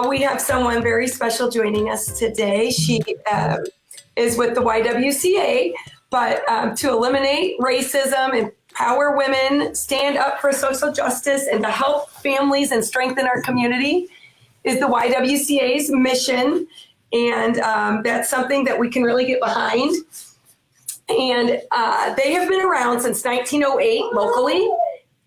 We have someone very special joining us today. She is with the YWCA, but to eliminate racism, empower women, stand up for social justice, and to help families and strengthen our community is the YWCA's mission. And that's something that we can really get behind. And they have been around since 1908 locally.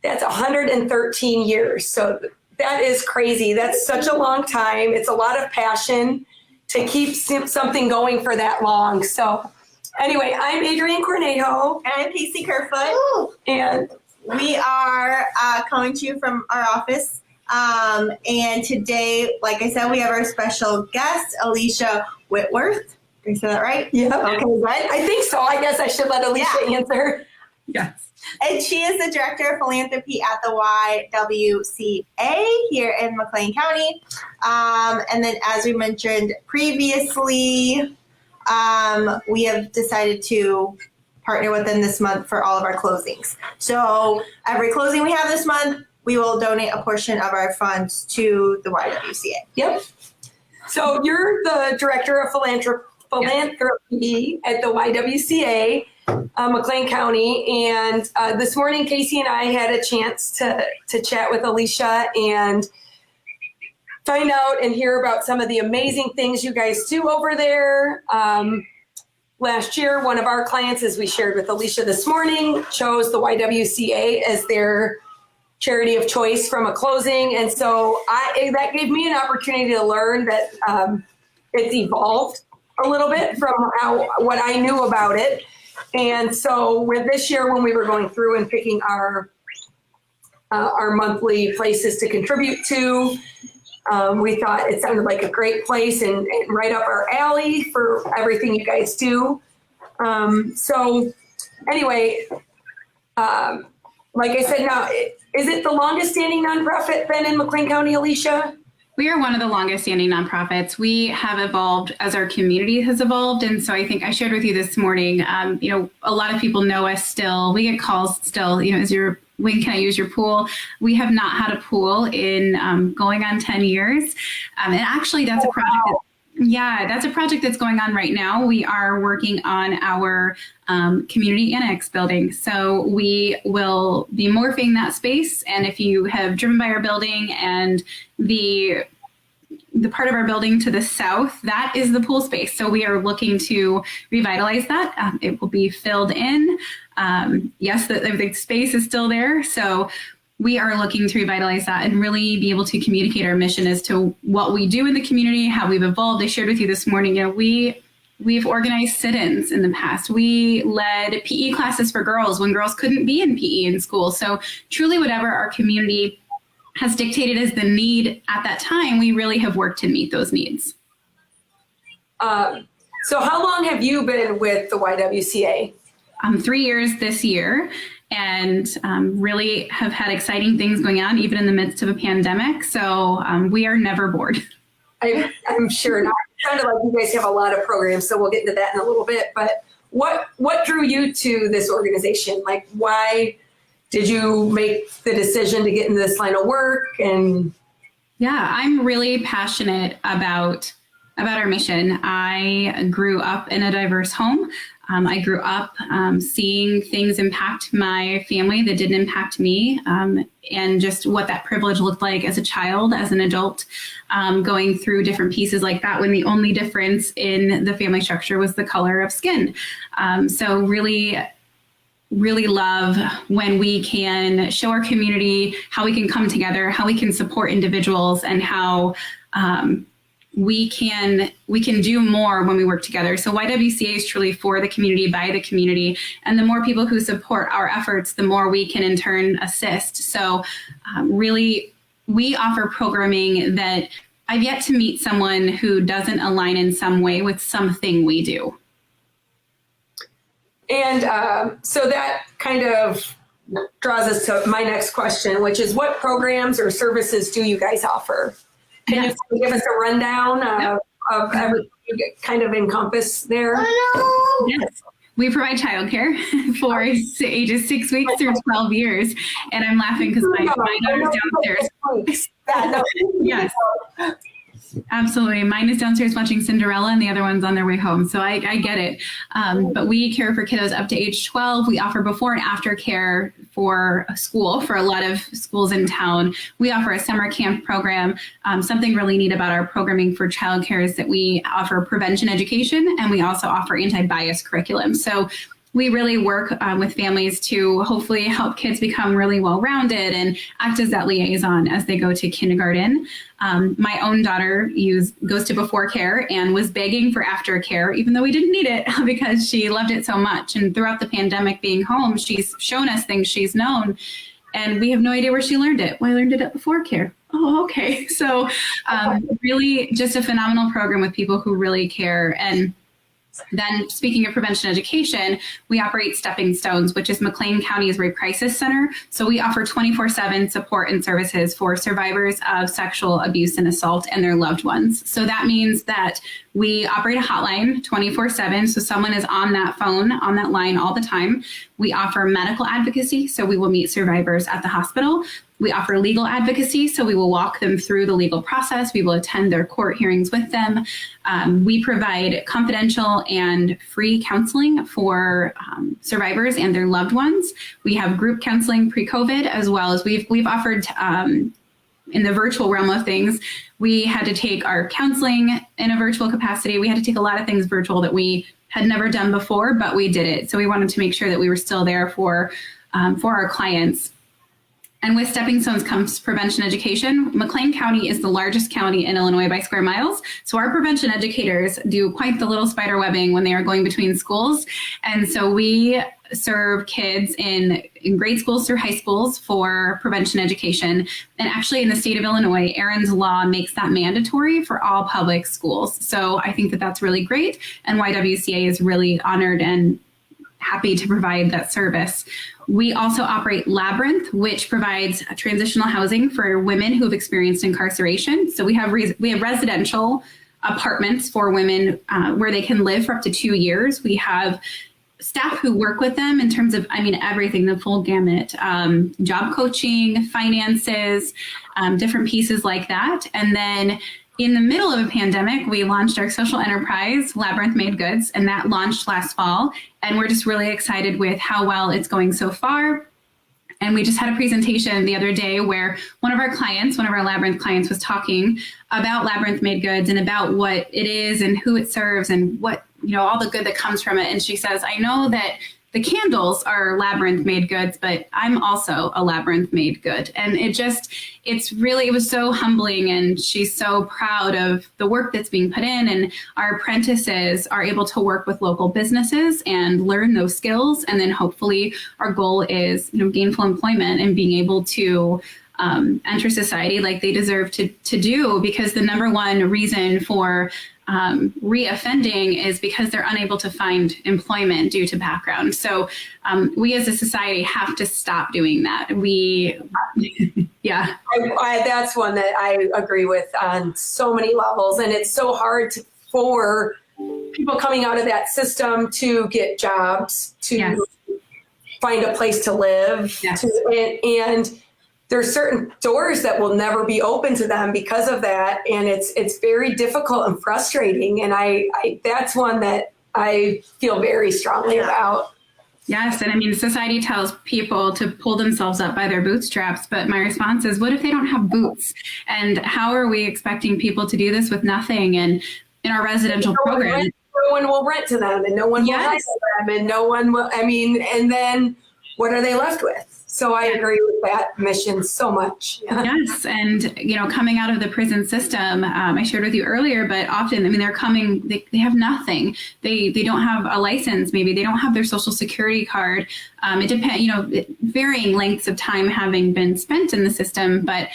That's 113 years. So that is crazy. That's such a long time. It's a lot of passion to keep something going for that long. So anyway, I'm Adrianne Cornejo. And I'm Casey Kearfott. And we are coming to you from our office. And today, like I said, we have our special guest, Alicia Whitworth. Did I say that right? Yeah. Okay, good. I think so. I guess I should let Alicia answer. Yes. And she is the Director of Philanthropy at the YWCA here in McLean County. And then, as we mentioned previously, we have decided to partner with them this month for all of our closings. So every closing we have this month, we will donate a portion of our funds to the YWCA. Yep. So you're the Director of Philanthropy at the YWCA. McLean County, and this morning Casey and I had a chance to chat with Alicia and find out and hear about some of the amazing things you guys do over there. Last year, one of our clients, as we shared with Alicia this morning, chose the YWCA as their charity of choice from a closing, and so that gave me an opportunity to learn that it's evolved a little bit from what I knew about it. And so with this year, when we were going through and picking our monthly places to contribute to, we thought it sounded like a great place and right up our alley for everything you guys do. So anyway, like I said, now, is it the longest standing nonprofit then in McLean County, Alicia? We are one of the longest standing nonprofits. We have evolved as our community has evolved. And so I think I shared with you this morning, a lot of people know us still. We get calls still, when can I use your pool? We have not had a pool in going on 10 years. And actually that's a project. That's a project that's going on right now. We are working on our community annex building. So we will be morphing that space. And if you have driven by our building and the part of our building to the south, that is the pool space. So we are looking to revitalize that. It will be filled in. Yes, the space is still there. So we are looking to revitalize that and really be able to communicate our mission as to what we do in the community, how we've evolved. I shared with you this morning, we've organized sit-ins in the past. We led PE classes for girls when girls couldn't be in PE in school. So truly whatever our community has dictated as the need at that time, we really have worked to meet those needs. So how long have you been with the YWCA? 3 years this year. And really have had exciting things going on, even in the midst of a pandemic. So we are never bored. I'm sure not. It sounded like you guys have a lot of programs, so we'll get into that in a little bit. But what drew you to this organization? Like, why did you make the decision to get into this line of work? And I'm really passionate about our mission. I grew up in a diverse home. I grew up seeing things impact my family that didn't impact me, and just what that privilege looked like as a child, as an adult, going through different pieces like that when the only difference in the family structure was the color of skin. So really, really love when we can show our community how we can come together, how we can support individuals, and how we can do more when we work together. So YWCA is truly for the community, by the community. And the more people who support our efforts, the more we can in turn assist. So really, we offer programming that I've yet to meet someone who doesn't align in some way with something we do. And so that kind of draws us to my next question, which is what programs or services do you guys offer? Can you give us a rundown of everything you kind of encompass there? Oh, no. Yes. We provide childcare for ages 6 weeks through 12 years. And I'm laughing because my daughter's downstairs. Yes. Absolutely. Mine is downstairs watching Cinderella and the other one's on their way home. So I get it. But we care for kiddos up to age 12. We offer before and after care for a school, for a lot of schools in town. We offer a summer camp program. Something really neat about our programming for childcare is that we offer prevention education, and we also offer anti-bias curriculum. So we really work with families to hopefully help kids become really well-rounded and act as that liaison as they go to kindergarten. My own daughter goes to before care and was begging for after care, even though we didn't need it, because she loved it so much. And throughout the pandemic being home, she's shown us things she's known, and we have no idea where she learned it. Well, I learned it at before care. Oh, okay. So really just a phenomenal program with people who really care. And then, speaking of prevention education, we operate Stepping Stones, which is McLean County's Rape Crisis Center. So we offer 24/7 support and services for survivors of sexual abuse and assault and their loved ones. So that means that we operate a hotline 24/7. So someone is on that phone, on that line all the time. We offer medical advocacy. So we will meet survivors at the hospital. We offer legal advocacy, so we will walk them through the legal process. We will attend their court hearings with them. We provide confidential and free counseling for survivors and their loved ones. We have group counseling pre-COVID, as well as we've offered in the virtual realm of things. We had to take our counseling in a virtual capacity. We had to take a lot of things virtual that we had never done before, but we did it. So we wanted to make sure that we were still there for our clients. And with Stepping Stones comes prevention education. McLean County is the largest county in Illinois by square miles. So our prevention educators do quite the little spider webbing when they are going between schools. And so we serve kids in grade schools through high schools for prevention education. And actually in the state of Illinois, Aaron's law makes that mandatory for all public schools. So I think that that's really great. And YWCA is really honored and happy to provide that service. We also operate Labyrinth, which provides transitional housing for women who have experienced incarceration. So we have residential apartments for women where they can live for up to 2 years. We have staff who work with them in terms of, everything, the full gamut, job coaching, finances, different pieces like that. And then in the middle of a pandemic, we launched our social enterprise, Labyrinth Made Goods, and that launched last fall. And we're just really excited with how well it's going so far. And we just had a presentation the other day where one of our Labyrinth clients was talking about Labyrinth Made Goods and about what it is and who it serves and what, all the good that comes from it. And she says, I know that the candles are Labyrinth Made Goods, but I'm also a Labyrinth Made Good. And it was so humbling, and she's so proud of the work that's being put in, and our apprentices are able to work with local businesses and learn those skills. And then hopefully our goal is, gainful employment and being able to enter society like they deserve to do, because the number one reason for reoffending is because they're unable to find employment due to background. So we as a society have to stop doing that. That's one that I agree with on so many levels. And it's so hard for people coming out of that system to get jobs, to find a place to live, and there's certain doors that will never be open to them because of that. And it's very difficult and frustrating. And I that's one that I feel very strongly about. Yes. And society tells people to pull themselves up by their bootstraps. But my response is, what if they don't have boots? And how are we expecting people to do this with nothing? And in our residential program, no one will rent to them, and no one will hire them, and no one will, and then what are they left with? So I agree with that mission so much. Yes. And, coming out of the prison system, I shared with you earlier, but often, they're coming, they have nothing. They don't have a license. Maybe they don't have their social security card. It depends, varying lengths of time having been spent in the system. But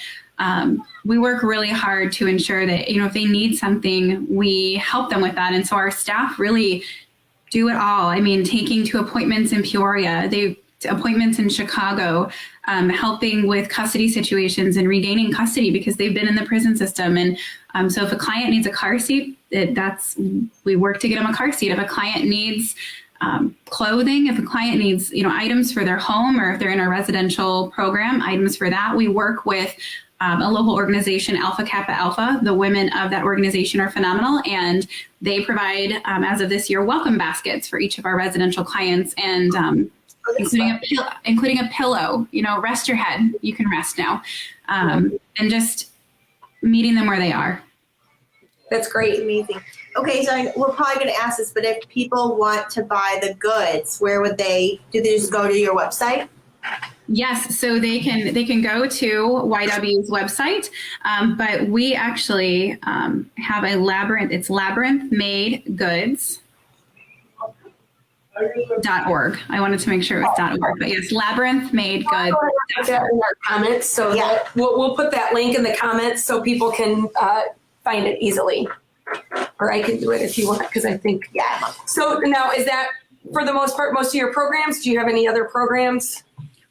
we work really hard to ensure that, if they need something, we help them with that. And so our staff really do it all. Taking to appointments in Peoria, appointments in Chicago, helping with custody situations and regaining custody because they've been in the prison system. And so if a client needs a car seat, we work to get them a car seat. If a client needs clothing. If a client needs, items for their home, or if they're in a residential program, items for that. We work with a local organization, Alpha Kappa Alpha. The women of that organization are phenomenal, and they provide, as of this year, welcome baskets for each of our residential clients, and including a pillow. Rest your head. You can rest now, and just meeting them where they are. That's great. Amazing. Okay, so we're probably going to ask this, but if people want to buy the goods, where would they? Do they just go to your website? Yes, so they can go to YW's website, but we actually have a labyrinth. It's labyrinthmadegoods.org. I wanted to make sure it was .org, but yes, labyrinthmadegoods. Put that in our comments, so that we'll put that link in the comments so people can find it easily. Or I can do it if you want, because I think So now, is that for the most part most of your programs? Do you have any other programs?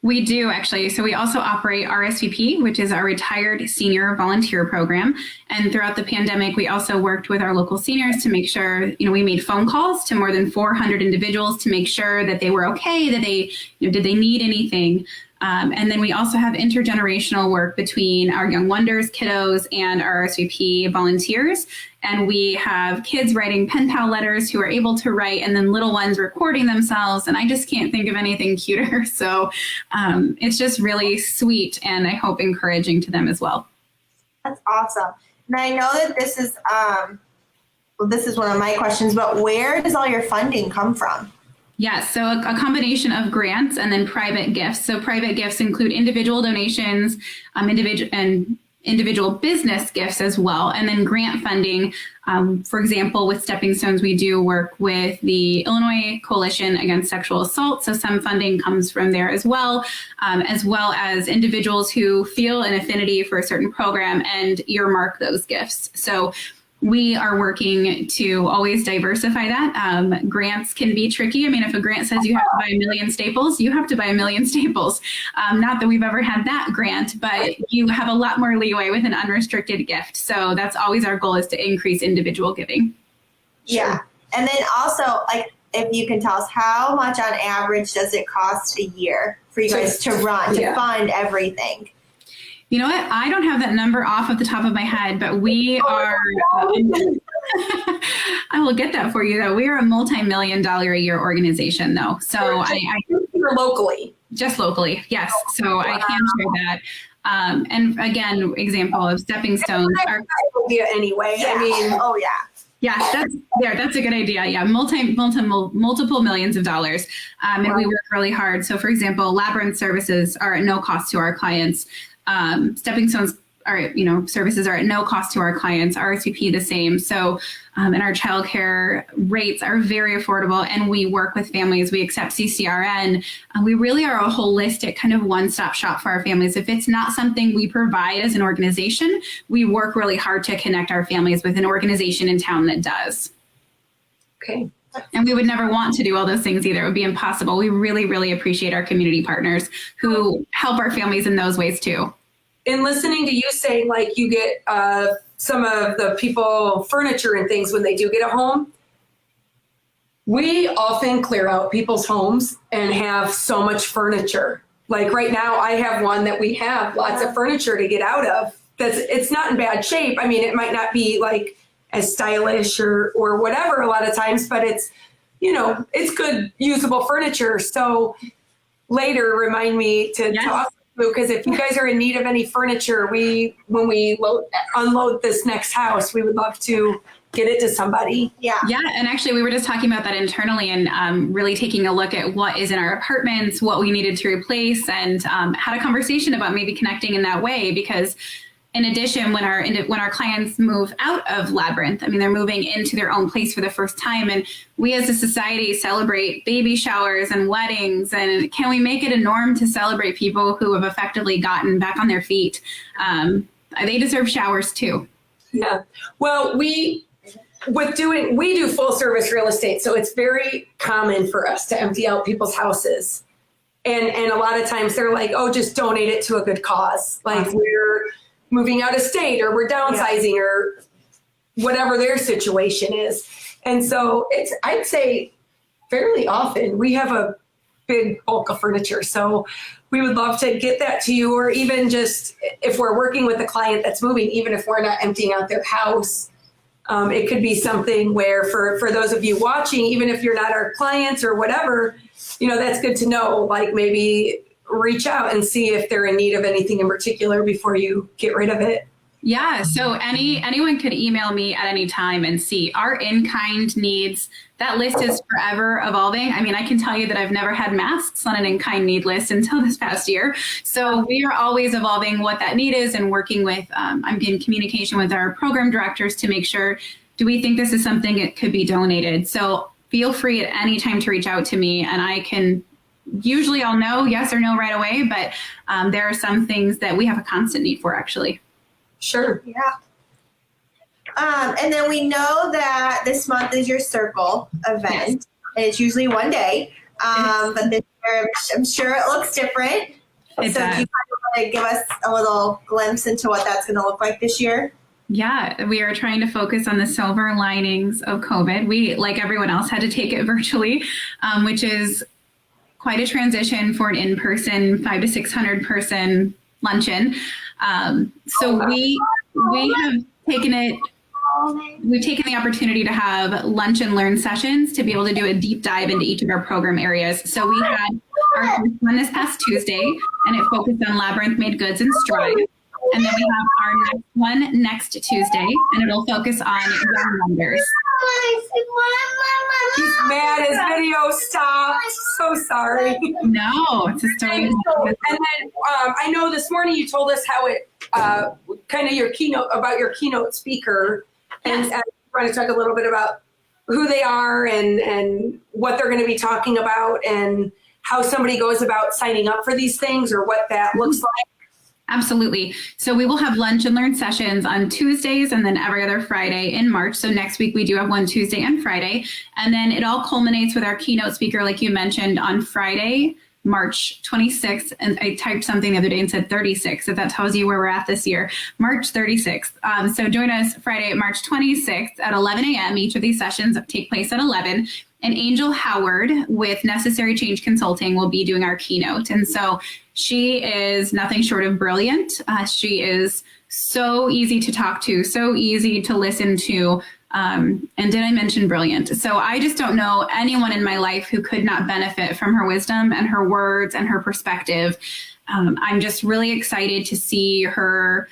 We do, actually. So we also operate RSVP, which is our Retired Senior Volunteer Program. And throughout the pandemic, we also worked with our local seniors to make sure, we made phone calls to more than 400 individuals to make sure that they were okay, that they, did they need anything? And then we also have intergenerational work between our Young Wonders kiddos and our RSVP volunteers. And we have kids writing pen pal letters who are able to write, and then little ones recording themselves. And I just can't think of anything cuter. So it's just really sweet, and I hope encouraging to them as well. That's awesome. And I know that this is, this is one of my questions, but where does all your funding come from? Yes, so a combination of grants and then private gifts. So private gifts include individual donations, individual business gifts as well, and then grant funding. For example, with Stepping Stones, we do work with the Illinois Coalition Against Sexual Assault. So some funding comes from there as well as individuals who feel an affinity for a certain program and earmark those gifts. So we are working to always diversify that. Grants can be tricky. I mean, if a grant says you have to buy 1 million staples, you have to buy 1 million staples. Not that we've ever had that grant, but you have a lot more leeway with an unrestricted gift. So that's always our goal, is to increase individual giving. Yeah. And then also, like, if you can tell us, how much on average does it cost a year for you guys to run, to fund everything? You know what? I don't have that number off of the top of my head, but we are, I will get that for you though. We are a multi-million-dollar a year organization though. So You're locally. Just locally. Yes. So I can share that. And again, example of Stepping Stones. Idea anyway. Yeah. I mean, Yeah, that's a good idea. Yeah, multiple millions of dollars. And we work really hard. So for example, Labyrinth services are at no cost to our clients. Stepping Stones are, services are at no cost to our clients, RSVP the same. So, and our childcare rates are very affordable, and we work with families. We accept CCRN. We really are a holistic kind of one-stop shop for our families. If it's not something we provide as an organization, we work really hard to connect our families with an organization in town that does. Okay. And we would never want to do all those things either. It would be impossible. We really, really appreciate our community partners who help our families in those ways too. In listening to you say, like, you get some of the people furniture and things when they do get a home, we often clear out people's homes and have so much furniture. Like right now, I have one that we have lots of furniture to get out of. It's not in bad shape. I mean, it might not be like as stylish or whatever a lot of times, but it's, it's good, usable furniture. So later, remind me to talk. Because if you guys are in need of any furniture, when we unload this next house, we would love to get it to somebody. Yeah. And actually, we were just talking about that internally, and really taking a look at what is in our apartments, what we needed to replace, and had a conversation about maybe connecting in that way. Because in addition, when our clients move out of Labyrinth, I mean, they're moving into their own place for the first time. And we as a society celebrate baby showers and weddings. And can we make it a norm to celebrate people who have effectively gotten back on their feet? They deserve showers too. Yeah. Well, we do full service real estate. So it's very common for us to empty out people's houses. And a lot of times they're like, oh, just donate it to a good cause. Like we're moving out of state, or we're downsizing, or whatever their situation is. And so I'd say fairly often. We have a big bulk of furniture, so we would love to get that to you, or even just if we're working with a client that's moving, even if we're not emptying out their house, it could be something where for those of you watching, even if you're not our clients or whatever, that's good to know, like maybe reach out and see if they're in need of anything in particular before you get rid of it. Yeah, so anyone could email me at any time and see our in-kind needs. That list is forever evolving. I mean, I can tell you that I've never had masks on an in-kind need list until this past year. So we are always evolving what that need is and working with, I'm in communication with our program directors to make sure, do we think this is something that could be donated? So feel free at any time to reach out to me, and I can, usually I'll know yes or no right away, but there are some things that we have a constant need for, actually. Sure. Yeah. And then we know that this month is your circle event. Yes. It's usually one day, but this year I'm sure it looks different. It So does. do you want to give us a little glimpse into what that's going to look like this year? Yeah, we are trying to focus on the silver linings of COVID. We, like everyone else, had to take it virtually, which is quite a transition for an in-person 500 to 600 person luncheon. So we have taken it. We've taken the opportunity to have lunch and learn sessions to be able to do a deep dive into each of our program areas. So we had our first one this past Tuesday, and it focused on Labyrinth Made Goods and Strive. And then we have our next one next Tuesday, and it'll focus on young wonders. He's mad. His video stopped. So sorry. No, it's a story. And then I know this morning you told us how it kind of your keynote speaker, and you want to talk a little bit about who they are and what they're going to be talking about and how somebody goes about signing up for these things or what that looks like. Absolutely. So we will have lunch and learn sessions on Tuesdays and then every other Friday in March. So next week we do have one Tuesday and Friday. And then it all culminates with our keynote speaker, like you mentioned, on Friday, March 26th. And I typed something the other day and said 36. If that tells you where we're at this year, March 36th. So join us Friday, March 26th at 11 a.m. Each of these sessions take place at 11. And Angel Howard with Necessary Change Consulting will be doing our keynote. And so she is nothing short of brilliant. She is so easy to talk to, so easy to listen to. And did I mention brilliant? So I just don't know anyone in my life who could not benefit from her wisdom and her words and her perspective. I'm just really excited to see her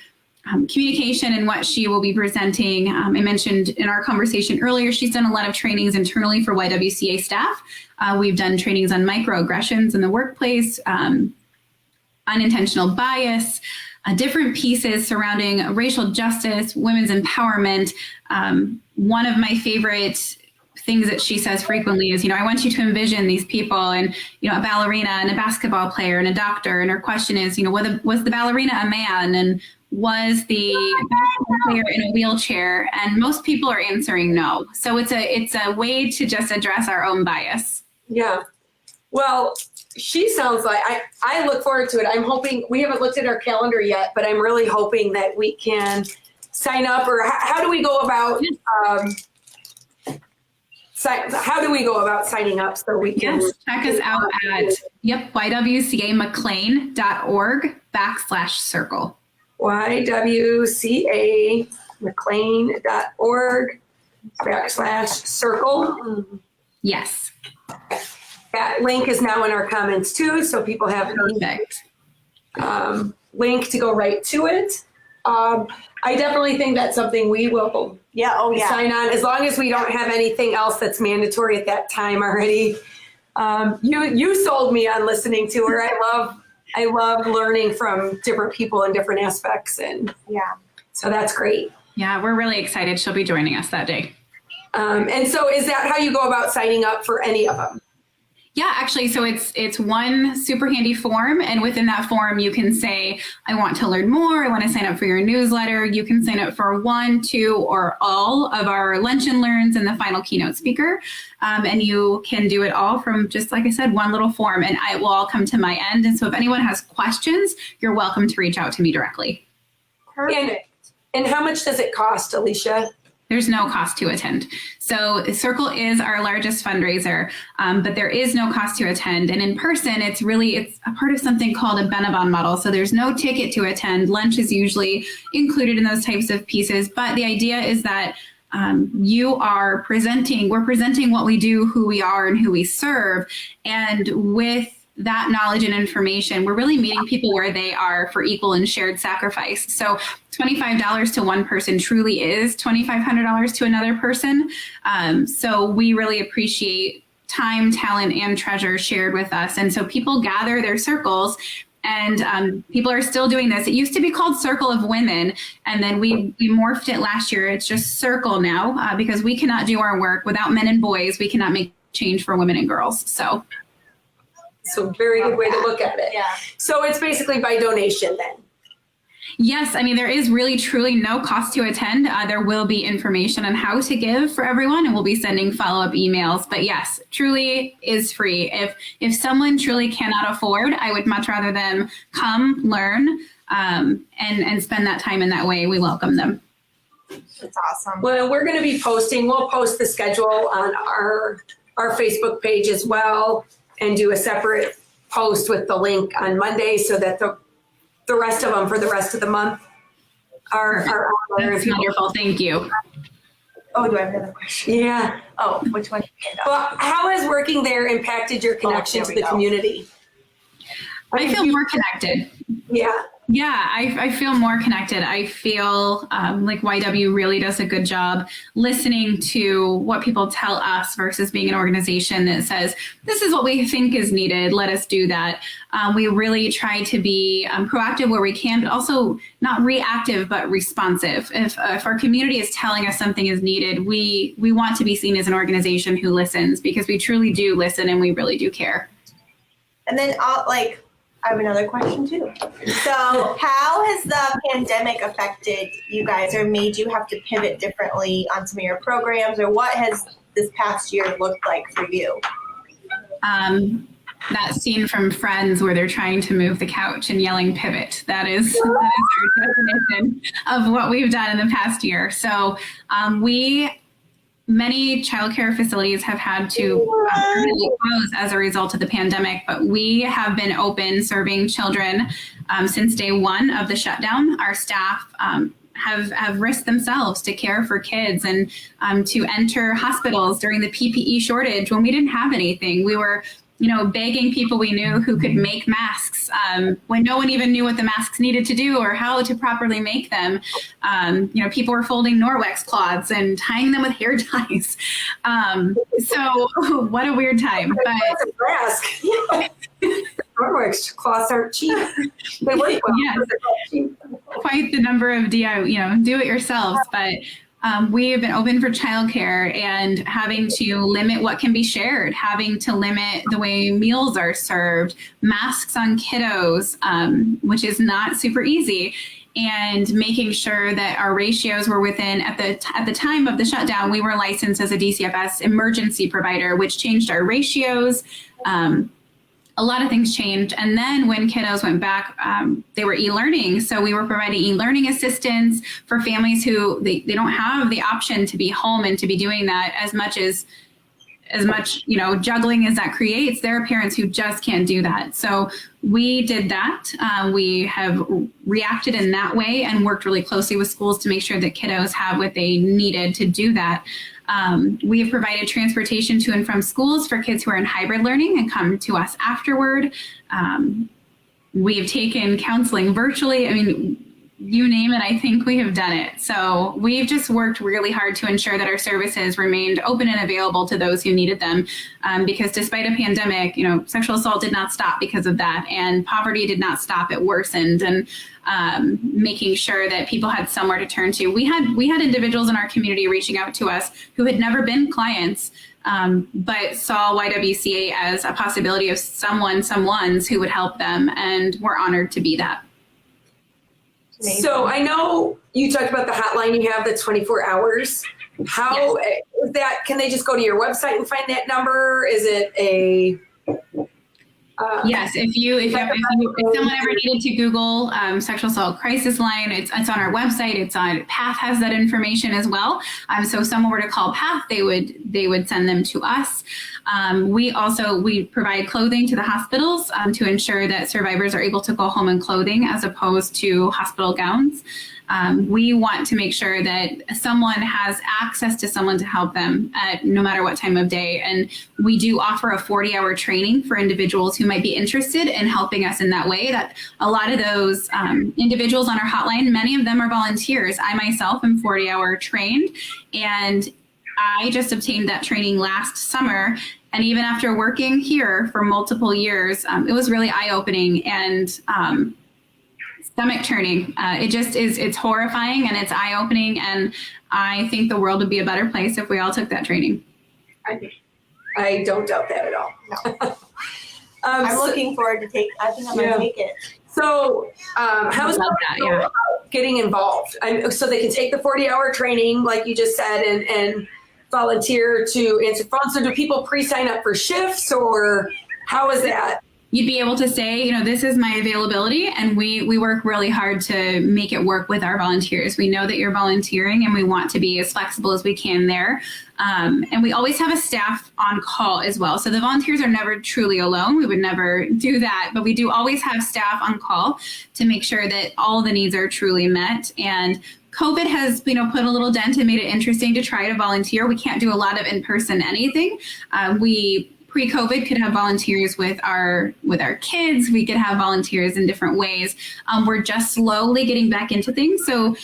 communication and what she will be presenting. I mentioned in our conversation earlier, she's done a lot of trainings internally for YWCA staff. We've done trainings on microaggressions in the workplace, unintentional bias, different pieces surrounding racial justice, women's empowerment. One of my favorite things that she says frequently is, I want you to envision these people and, a ballerina and a basketball player and a doctor. And her question is, was the ballerina a man? And was the basketball player in a wheelchair? And most people are answering no. So it's a way to just address our own bias. Yeah. Well, she sounds like, I look forward to it. I'm hoping, we haven't looked at our calendar yet, but I'm really hoping that we can sign up, or how do we go about, how do we go about signing up so we can? Yes, check us out at YWCAMcLean.org/circle. YWCAMcLean.org/circle. Yes. That link is now in our comments too, so people have Perfect. Link to go right to it. I definitely think that's something we will sign on, as long as we don't have anything else that's mandatory at that time already. You sold me on listening to her. I love learning from different people in different aspects, and so that's great. Yeah, we're really excited. She'll be joining us that day. And so is that how you go about signing up for any of them? Yeah, actually, so it's one super handy form, and within that form, you can say, I want to learn more, I want to sign up for your newsletter. You can sign up for 1, 2, or all of our lunch and learns and the final keynote speaker. And you can do it all from, just like I said, one little form, and it will all come to my end. And so if anyone has questions, you're welcome to reach out to me directly. Perfect. And how much does it cost, Alicia? There's no cost to attend. So Circle is our largest fundraiser, but there is no cost to attend. And in person, it's a part of something called a Benabon model. So there's no ticket to attend. Lunch is usually included in those types of pieces. But the idea is that we're presenting what we do, who we are, and who we serve. And with that knowledge and information, we're really meeting people where they are for equal and shared sacrifice. So $25 to one person truly is $2,500 to another person. So we really appreciate time, talent, and treasure shared with us. And so people gather their circles, and people are still doing this. It used to be called Circle of Women, and then we morphed it last year. It's just Circle now, because we cannot do our work without men and boys. We cannot make change for women and girls. So very good way to look at it. Yeah. So it's basically by donation then. Yes, I mean, there is really truly no cost to attend. There will be information on how to give for everyone, and we'll be sending follow-up emails. But yes, truly is free. If someone truly cannot afford, I would much rather them come, learn, and spend that time in that way. We welcome them. That's awesome. Well, we're going to be we'll post the schedule on our Facebook page as well, and do a separate post with the link on Monday so that the rest of them for the rest of the month are on there. That's wonderful. Thank you. Oh, do I have another question? Yeah. Oh, which one? Well, how has working there impacted your connection to the community? I feel more connected. Yeah. Yeah, I feel more connected. I feel like YW really does a good job listening to what people tell us versus being an organization that says, this is what we think is needed, let us do that. We really try to be proactive where we can, but also not reactive, but responsive. If our community is telling us something is needed, we want to be seen as an organization who listens, because we truly do listen and we really do care. And then I have another question too. So how has the pandemic affected you guys, or made you have to pivot differently on some of your programs, or what has this past year looked like for you? That scene from Friends where they're trying to move the couch and yelling pivot. That is our definition of what we've done in the past year. So many childcare facilities have had to permanently close as a result of the pandemic, but we have been open serving children since day one of the shutdown. Our staff have risked themselves to care for kids and to enter hospitals during the PPE shortage when we didn't have anything. We were begging people we knew who could make masks when no one even knew what the masks needed to do or how to properly make them. People were folding Norwex cloths and tying them with hair ties. So what a weird time. But mask. Norwex cloths aren't cheap. They work well. Yes. Quite the number of do it yourselves, but we have been open for childcare and having to limit what can be shared, having to limit the way meals are served, masks on kiddos, which is not super easy, and making sure that our ratios were within, at the time of the shutdown, we were licensed as a DCFS emergency provider, which changed our ratios. A lot of things changed. And then when kiddos went back, they were e-learning. So we were providing e-learning assistance for families who they don't have the option to be home and to be doing that as much juggling as that creates. There are parents who just can't do that. So we did that. We have reacted in that way and worked really closely with schools to make sure that kiddos have what they needed to do that. We have provided transportation to and from schools for kids who are in hybrid learning and come to us afterward. We have taken counseling virtually. I mean, you name it, I think we have done it. So we've just worked really hard to ensure that our services remained open and available to those who needed them. Because despite a pandemic, sexual assault did not stop because of that, and poverty did not stop, it worsened. And making sure that people had somewhere to turn to. We had individuals in our community reaching out to us who had never been clients, but saw YWCA as a possibility of someone's who would help them, and we're honored to be that. Amazing. So I know you talked about the hotline you have that's 24 hours. How is that? Can they just go to your website and find that number? Is it Yes, if someone ever needed to Google sexual assault crisis line, it's on our website. It's on PATH has that information as well. So if someone were to call PATH, they would send them to us. We provide clothing to the hospitals to ensure that survivors are able to go home in clothing as opposed to hospital gowns. We want to make sure that someone has access to someone to help them at no matter what time of day. And we do offer a 40-hour training for individuals who might be interested in helping us in that way. That a lot of those individuals on our hotline, many of them are volunteers. I myself am 40-hour trained, and I just obtained that training last summer. And even after working here for multiple years, it was really eye-opening and stomach churning. It's horrifying and it's eye-opening. And I think the world would be a better place if we all took that training. I don't doubt that at all. No. I'm looking forward to take. I think I'm going to take it. So how's that getting involved? So they can take the 40-hour training, like you just said, and volunteer to answer phones. So do people pre-sign up for shifts, or how is that? You'd be able to say, this is my availability, and we work really hard to make it work with our volunteers. We know that you're volunteering, and we want to be as flexible as we can there. And we always have a staff on call as well. So the volunteers are never truly alone. We would never do that, but we do always have staff on call to make sure that all the needs are truly met. And COVID has, put a little dent and made it interesting to try to volunteer. We can't do a lot of in-person anything. Pre-COVID could have volunteers with our kids. We could have volunteers in different ways. We're just slowly getting back into things. So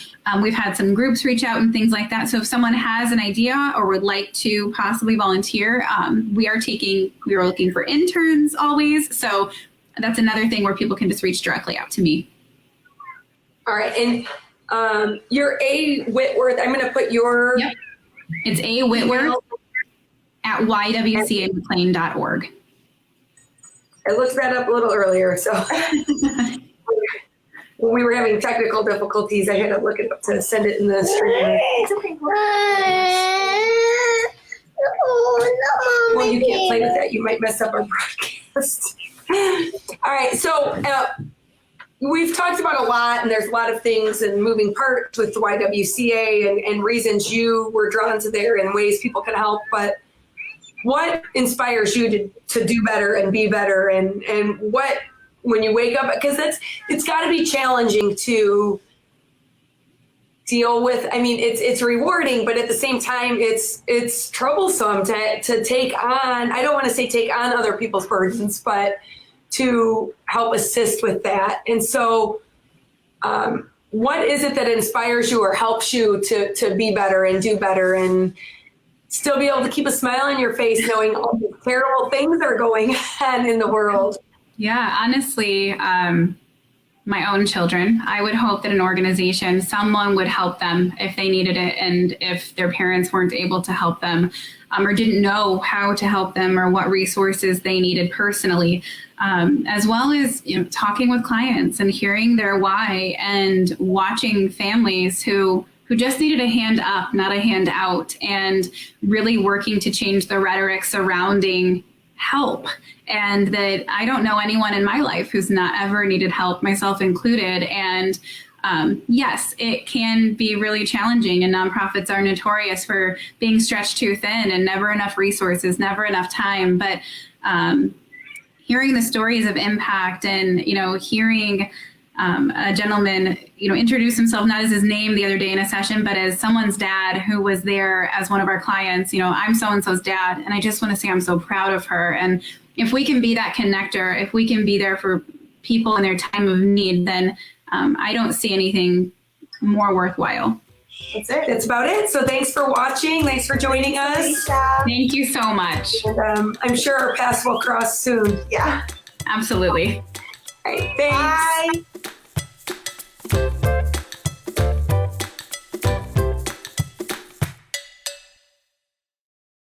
we've had some groups reach out and things like that. So if someone has an idea or would like to possibly volunteer, we are looking for interns always. So that's another thing where people can just reach directly out to me. All right. And you're A. Whitworth. I'm going to put your... Yep. It's A. Whitworth at YWCA.org. I looked that up a little earlier, so when we were having technical difficulties, I had to look it up to send it in the stream. It's okay. Well, you can't play with that. You might mess up our broadcast. All right, so we've talked about a lot, and there's a lot of things and moving parts with the YWCA and reasons you were drawn to there and ways people can help, but what inspires you to do better and be better, and what, when you wake up, because it's got to be challenging to deal with. I mean, it's rewarding, but at the same time, it's troublesome to take on. I don't want to say take on other people's burdens, but to help assist with that. And so, what is it that inspires you or helps you to be better and do better and still be able to keep a smile on your face knowing all the terrible things that are going on in the world? Yeah, honestly, my own children, I would hope that an organization, someone would help them if they needed it, and if their parents weren't able to help them or didn't know how to help them or what resources they needed personally, as well as talking with clients and hearing their why, and watching families who just needed a hand up, not a hand out, and really working to change the rhetoric surrounding help. And that I don't know anyone in my life who's not ever needed help, myself included. And yes, it can be really challenging, and nonprofits are notorious for being stretched too thin and never enough resources, never enough time. But hearing the stories of impact and, hearing a gentleman, introduce himself not as his name the other day in a session, but as someone's dad who was there as one of our clients. I'm so-and-so's dad, and I just want to say I'm so proud of her. And if we can be that connector, if we can be there for people in their time of need, then I don't see anything more worthwhile. That's it. That's about it. So thanks for watching. Thanks for joining us. Thank you so much. And I'm sure our paths will cross soon. Yeah. Absolutely. All right. Thanks. Bye.